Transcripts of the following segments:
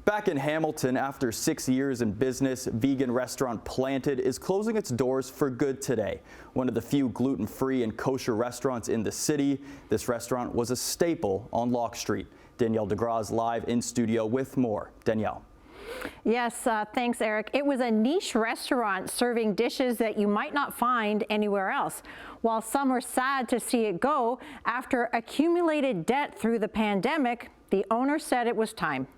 Back in Hamilton, after 6 years in business, vegan restaurant Planted is closing its doors for good today. One of the few gluten-free and kosher restaurants in the city, this restaurant was a staple on Locke Street. Danielle DeGraw live in studio with more. Danielle. Yes, thanks, Eric. It was a niche restaurant serving dishes that you might not find anywhere else. While some were sad to see it go, after accumulated debt through the pandemic, the owner said it was time.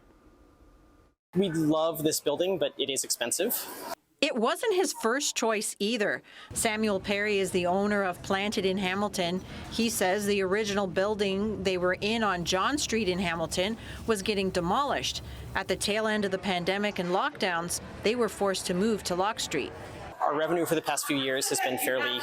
We love this building, but it is expensive. It wasn't his first choice either. Samuel Perry is the owner of Planted in Hamilton. He says the original building they were in on John Street in Hamilton was getting demolished. At the tail end of the pandemic and lockdowns, they were forced to move to Locke Street. Our revenue for the past few years has been fairly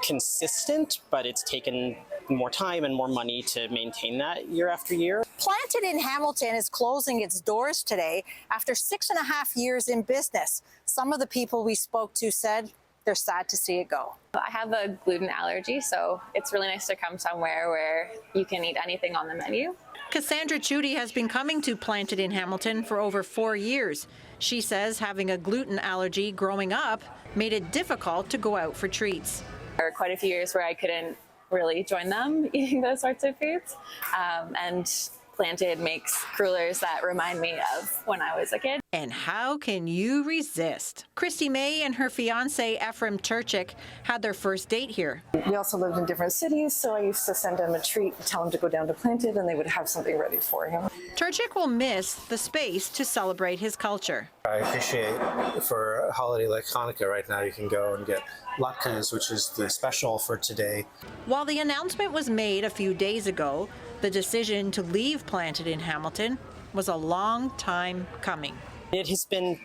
consistent, but it's taken more time and more money to maintain that year after year. Planted in Hamilton is closing its doors today after 6.5 years in business. Some of the people we spoke to said they're sad to see it go. I have a gluten allergy, so it's really nice to come somewhere where you can eat anything on the menu. Cassandra Chootie has been coming to Planted in Hamilton for over 4 years. She says having a gluten allergy growing up made it difficult to go out for treats. There were quite a few years where I couldn't really join them eating those sorts of foods, and Planted makes crullers that remind me of when I was a kid. And how can you resist? Christy May and her fiance Ephraim Turchik had their first date here. We also lived in different cities, so I used to send him a treat, tell him to go down to Planted, and they would have something ready for him. Turchik will miss the space to celebrate his culture. I appreciate for a holiday like Hanukkah right now, you can go and get latkes, which is the special for today. While the announcement was made a few days ago, the decision to leave Planted in Hamilton was a long time coming. It has been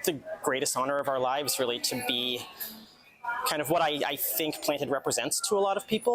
the greatest honor of our lives, really, to be kind of what I think Planted represents to a lot of people.